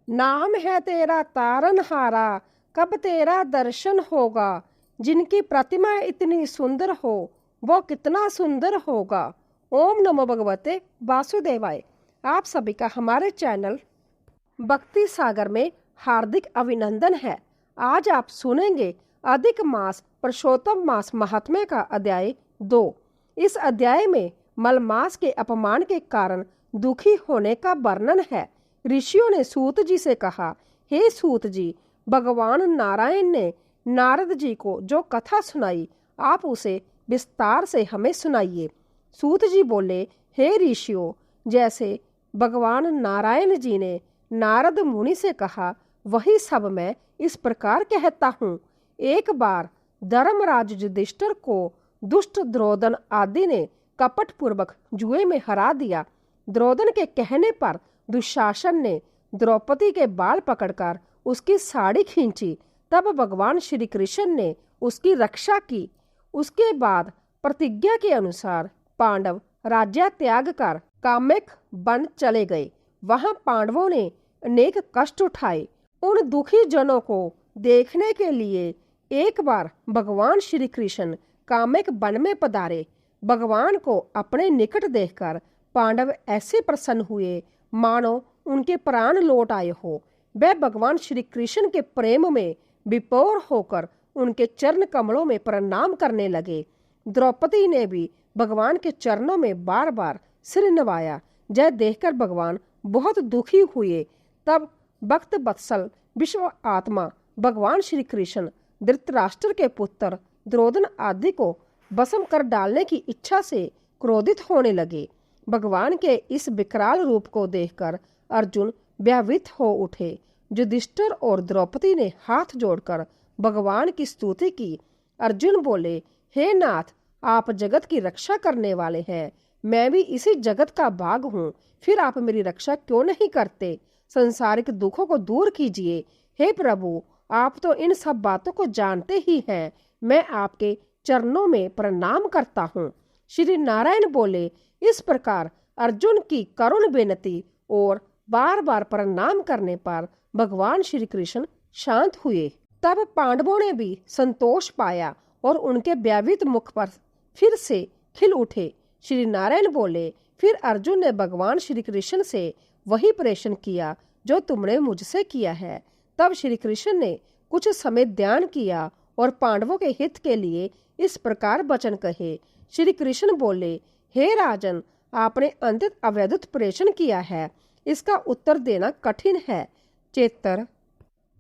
नाम है तेरा तारनहारा, कब तेरा दर्शन होगा। जिनकी प्रतिमा इतनी सुंदर हो, वो कितना सुंदर होगा। ओम नमो भगवते वासुदेवाय। आप सभी का हमारे चैनल भक्ति सागर में हार्दिक अभिनंदन है। आज आप सुनेंगे अधिक मास पुरुषोत्तम मास महात्म्य का अध्याय 2। इस अध्याय में मलमास के अपमान के कारण दुखी होने का वर्णन है। ऋषियों ने सूत जी से कहा, हे सूत जी, भगवान नारायण ने नारद जी को जो कथा सुनाई, आप उसे विस्तार से हमें सुनाइए। सूत जी बोले, हे ऋषियों, जैसे भगवान नारायण जी ने नारद मुनि से कहा, वही सब मैं इस प्रकार कहता हूँ। एक बार धर्मराज युधिष्ठिर को दुष्ट द्रोदन आदि ने कपट पूर्वक जुए में हरा दिया। द्रोदन के कहने पर दुशासन ने द्रौपदी के बाल पकड़कर उसकी साड़ी खींची। तब भगवान श्री कृष्ण ने उसकी रक्षा की। उसके बाद प्रतिज्ञा के अनुसार पांडव राज्य त्याग कर काम्यक वन चले गए। वहां पांडवों ने अनेक कष्ट उठाए। उन दुखी जनों को देखने के लिए एक बार भगवान श्री कृष्ण काम्यक वन में पधारे। भगवान को अपने निकट देखकर पांडव ऐसे प्रसन्न हुए मानो उनके प्राण लौट आए हो। वे भगवान श्री कृष्ण के प्रेम में विभोर होकर उनके चरण कमलों में प्रणाम करने लगे। द्रौपदी ने भी भगवान के चरणों में बार बार सिर नवाया। यह देखकर भगवान बहुत दुखी हुए। तब भक्त वत्सल विश्व आत्मा भगवान श्री कृष्ण धृतराष्ट्र के पुत्र द्रोदन आदि को भस्म कर डालने की इच्छा से क्रोधित होने लगे। भगवान के इस विकराल रूप को देखकर अर्जुन भयभीत हो उठे। युधिष्ठिर और द्रौपदी ने हाथ जोड़कर भगवान की स्तुति की। अर्जुन बोले, हे नाथ, आप जगत की रक्षा करने वाले हैं। मैं भी इसी जगत का भाग हूँ, फिर आप मेरी रक्षा क्यों नहीं करते? संसारिक दुखों को दूर कीजिए। हे प्रभु, आप तो इन सब बातों को जानते ही हैं। मैं आपके चरणों में प्रणाम करता हूँ। श्री नारायण बोले। इस प्रकार अर्जुन की करुण विनती और बार बार प्रणाम करने पर भगवान श्री कृष्ण शांत हुए। तब पांडवों ने भी संतोष पाया और उनके भयभीत मुख पर फिर से खिल उठे। श्री नारायण बोले, फिर अर्जुन ने भगवान श्री कृष्ण से वही प्रश्न किया जो तुमने मुझसे किया है। तब श्री कृष्ण ने कुछ समय ध्यान किया और पांडवों के हित के लिए इस प्रकार वचन कहे। श्री कृष्ण बोले, हे राजन, आपने अंतित अवैधुत प्रश्न किया है, इसका उत्तर देना कठिन है। चेतर,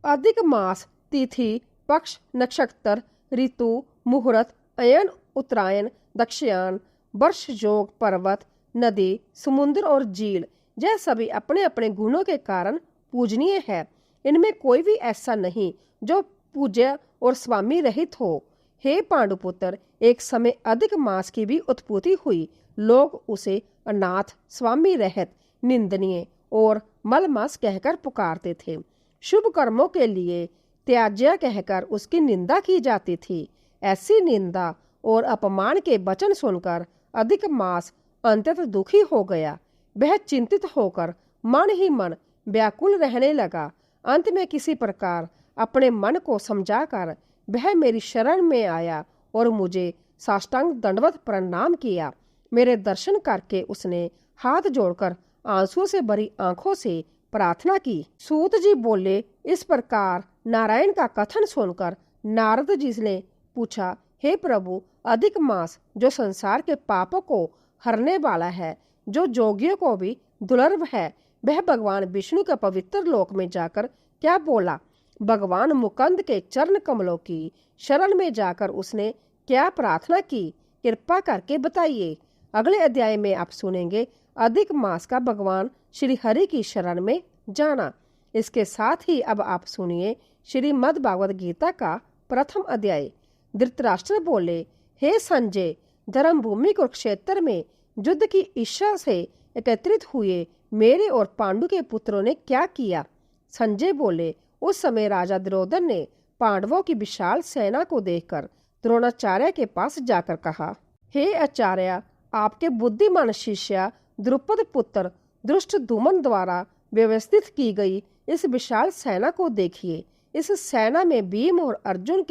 अधिक मास, तिथि, पक्ष, नक्षत्र, ऋतु, मुहूर्त, अयन, उत्तरायण, दक्षिणायन, वर्ष योग, पर्वत, नदी, समुद्र और झील, यह सभी अपने अपने गुणों के कारण पूजनीय है। इनमें कोई भी ऐसा नहीं जो पूज्य और स्वामी रहित हो। हे पांडुपुत्र, एक समय अधिक मास की भी उत्पत्ति हुई। लोग उसे अनाथ, स्वामी रहित, निंदनीय और मलमास कहकर पुकारते थे। शुभ कर्मों के लिए त्याज्य कहकर उसकी निंदा की जाती थी। ऐसी निंदा और अपमान के वचन सुनकर अधिक मास अंततः दुखी हो गया। वह चिंतित होकर मन ही मन व्याकुल रहने लगा। अंत में किसी प्रकार अपने मन को समझाकर वह मेरी शरण में आया और मुझे साष्टांग दंडवत प्रणाम किया। मेरे दर्शन करके उसने हाथ जोड़कर आंसुओं से भरी आंखों से प्रार्थना की। सूत जी बोले, इस प्रकार नारायण का कथन सुनकर नारद जी ने पूछा, हे प्रभु, अधिक मास जो संसार के पापों को हरने वाला है, जो जोगियों को भी दुर्लभ है, वह भगवान विष्णु के पवित्र लोक में जाकर क्या बोला? भगवान मुकुंद के चरण कमलों की शरण में जाकर उसने क्या प्रार्थना की? कृपा करके बताइए। अगले अध्याय में आप सुनेंगे अधिक मास का भगवान श्री हरि की शरण में जाना। इसके साथ ही अब आप सुनिए श्रीमद् भागवत गीता का प्रथम अध्याय। धृतराष्ट्र बोले, हे संजय, धर्मभूमि कुरुक्षेत्र में युद्ध की इच्छा से एकत्रित हुए मेरे और पांडु के पुत्रों ने क्या किया? संजय बोले, उस समय राजा द्रोदन ने पांडवों की विशाल सेना को देखकर द्रोणाचार्य के पास जाकर कहा, हे आचार्य, आपके बुद्धिमान शिष्य द्रुपद पुत्र धृष्टद्युम्न द्वारा व्यवस्थित की गई इस विशाल सेना को देखिए। इस सेना में भीम और अर्जुन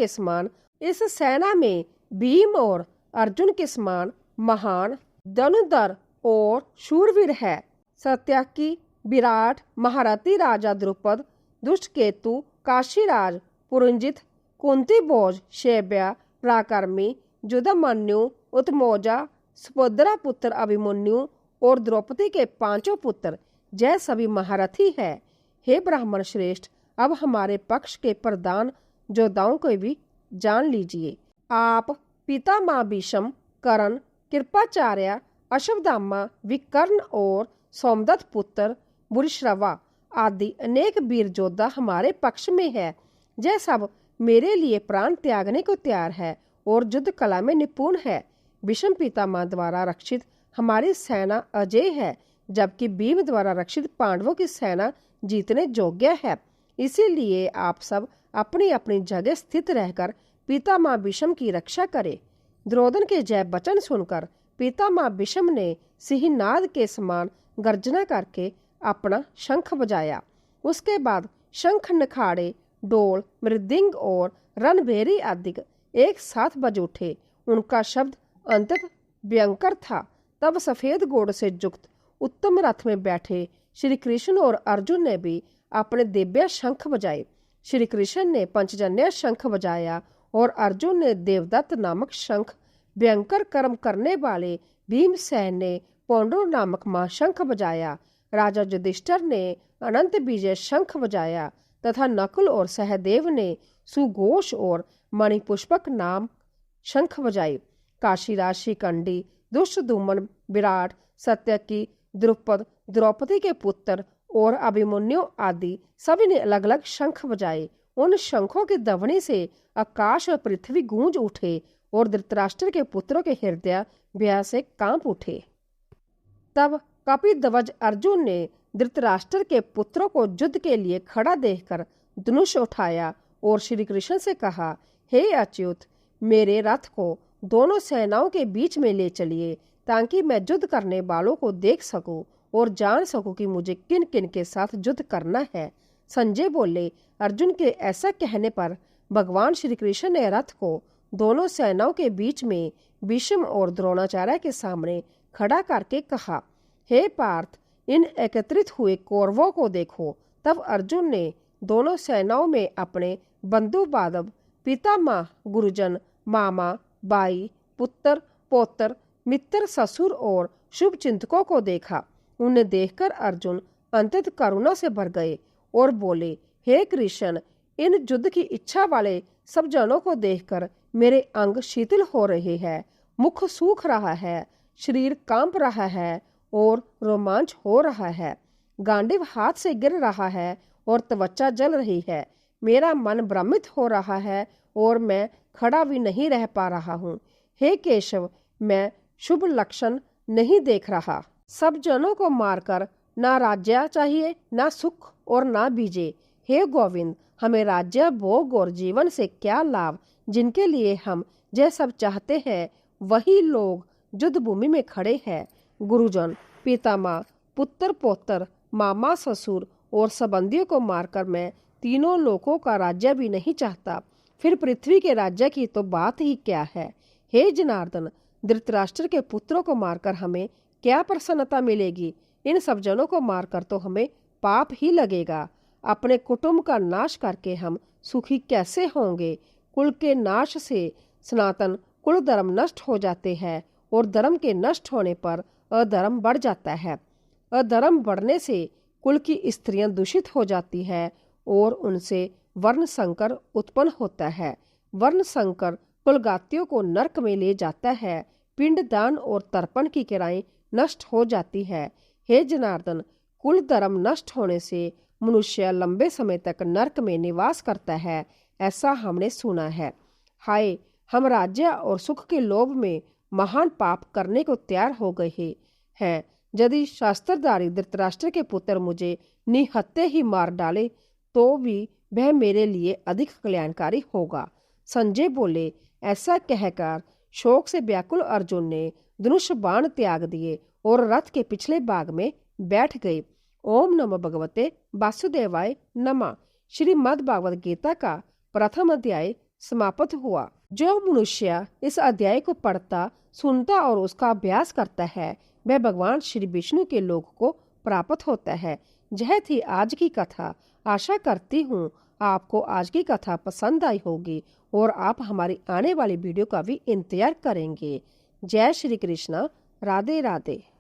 के समान महान धनुर्धर और शूरवीर है। सत्याकी, विराट, महारथी राजा द्रुपद, दुष्टकेतु, काशीराज, पुरंजित, कुंती भोज, शैब्या, पराक्रमी, युद्धमन्यु, उत्मौजा, सुभद्रा पुत्र अभिमन्यु और द्रौपदी के 5 पुत्र जय सभी महारथी है। हे ब्राह्मण श्रेष्ठ, अब हमारे पक्ष के प्रधान योद्धाओं को भी जान लीजिए। आप पितामह भीष्म, कर्ण, कृपाचार्य, अश्वत्थामा, विकर्ण और सोमदत्त पुत्र भूरिश्रवा आदि अनेक वीर योद्धा हमारे पक्ष में है। यह सब मेरे लिए प्राण त्यागने को तैयार है और युद्ध कला में निपुण है। भीष्म पितामह द्वारा रक्षित हमारी सेना अजय है, जबकि भीम द्वारा रक्षित पांडवों की सेना जीतने योग्य है। इसीलिए आप सब अपनी अपनी जगह स्थित रहकर पितामह भीष्म की रक्षा करें। द्रोणन के जय वचन सुनकर पितामह भीष्म ने सिंहनाद के समान गर्जना करके अपना शंख बजाया। उसके बाद शंख, नखाड़े, डोल, मृदंग और रणभेरी आदि एक साथ बज उठे। उनका शब्द अत्यंत भयंकर था। तब सफेद घोड़े से युक्त उत्तम रथ में बैठे श्री कृष्ण और अर्जुन ने भी अपने दिव्य शंख बजाए। श्री कृष्ण ने पंचजन्य शंख बजाया और अर्जुन ने देवदत्त नामक शंख, भयंकर कर्म करने वाले भीमसेन ने पौंड्र नामक महाशंख बजाया। राजा युधिष्ठिर ने अनंत विजय शंख बजाया तथा नकुल और सहदेव ने सुघोष और मणिपुष्पक नाम शंख बजाए। काशीराज, शिखंडी, दुष्टद्युम्न, विराट, सत्यकी, द्रुपद, द्रौपदी के पुत्र और अभिमन्यु आदि सभी ने अलग अलग शंख बजाए। उन शंखों की ध्वनि से आकाश और पृथ्वी गूंज उठे और धृतराष्ट्र के पुत्रों के हृदय भय से कांप उठे। तब कपिध्वज अर्जुन ने धृतराष्ट्र के पुत्रों को युद्ध के लिए खड़ा देखकर धनुष उठाया और श्री कृष्ण से कहा, हे अच्युत, मेरे रथ को दोनों सेनाओं के बीच में ले चलिए ताकि मैं युद्ध करने वालों को देख सकूं और जान सकूं कि मुझे किन किन के साथ युद्ध करना है। संजय बोले, अर्जुन के ऐसा कहने पर भगवान श्री कृष्ण ने रथ को दोनों सेनाओं के बीच में भीष्म और द्रोणाचार्य के सामने खड़ा करके कहा, हे पार्थ, इन एकत्रित हुए कौरवों को देखो। तब अर्जुन ने दोनों सेनाओं में अपने बंधु बांधव, पितामह, गुरुजन, मामा, बाई, पुत्र, पौत्र, मित्र, ससुर और शुभ चिंतकों को देखा। उन्हें देखकर अर्जुन अत्यंत करुणा से भर गए और बोले, हे कृष्ण, इन युद्ध की इच्छा वाले सब जनों को देखकर मेरे अंग शीतल हो रहे हैं, मुख सूख रहा है, शरीर कांप रहा है और रोमांच हो रहा है। गांडीव हाथ से गिर रहा है और त्वचा जल रही है। मेरा मन भ्रमित हो रहा है और मैं खड़ा भी नहीं रह पा रहा हूँ। हे केशव, मैं शुभ लक्षण नहीं देख रहा। सब जनों को मारकर ना राज्य चाहिए, ना सुख और ना बीजे। हे गोविंद, हमें राज्य, भोग और जीवन से क्या लाभ, जिनके लिए हम यह सब चाहते हैं वही लोग युद्ध भूमि में खड़े हैं। गुरुजन, पितामह, पुत्र, पौत्र, मामा, ससुर और संबंधियों को मारकर मैं तीनों लोकों का राज्य भी नहीं चाहता, फिर पृथ्वी के राज्य की तो बात ही क्या है। हे जनार्दन, धृतराष्ट्र के पुत्रों को मारकर हमें क्या प्रसन्नता मिलेगी? इन सब जनों को मारकर तो हमें पाप ही लगेगा। अपने कुटुंब का नाश करके हम सुखी कैसे होंगे? कुल के नाश से सनातन कुल धर्म नष्ट हो जाते हैं और धर्म के नष्ट होने पर अधर्म बढ़ जाता है। अधर्म बढ़ने से कुल की स्त्रियां दूषित हो जाती है और उनसे वर्ण संकर उत्पन्न होता है। वर्ण संकर कुलगातियों को नरक में ले जाता है। पिंड दान और तर्पण की क्रियाएं नष्ट हो जाती है। हे जनार्दन, कुल धर्म नष्ट होने से मनुष्य लंबे समय तक नरक में निवास करता है, ऐसा हमने सुना है। हाय, हम राज्य और सुख के लोभ में महान पाप करने को तैयार हो गए हैं। यदि शास्त्रधारी धृतराष्ट्र के पुत्र मुझे निहत्थे ही मार डाले तो भी वह मेरे लिए अधिक कल्याणकारी होगा। संजय बोले, ऐसा कहकर शोक से व्याकुल अर्जुन ने धनुष बाण त्याग दिए और रथ के पिछले भाग में बैठ गए। ओम नमो भगवते वासुदेवाय नमः। श्रीमद् भागवत गीता का प्रथम अध्याय समाप्त हुआ। जो मनुष्य इस अध्याय को पढ़ता, सुनता और उसका अभ्यास करता है, वह भगवान श्री विष्णु के लोक को प्राप्त होता है। यह थी आज की कथा। आशा करती हूँ आपको आज की कथा पसंद आई होगी और आप हमारी आने वाली वीडियो का भी इंतजार करेंगे। जय श्री कृष्ण। राधे राधे।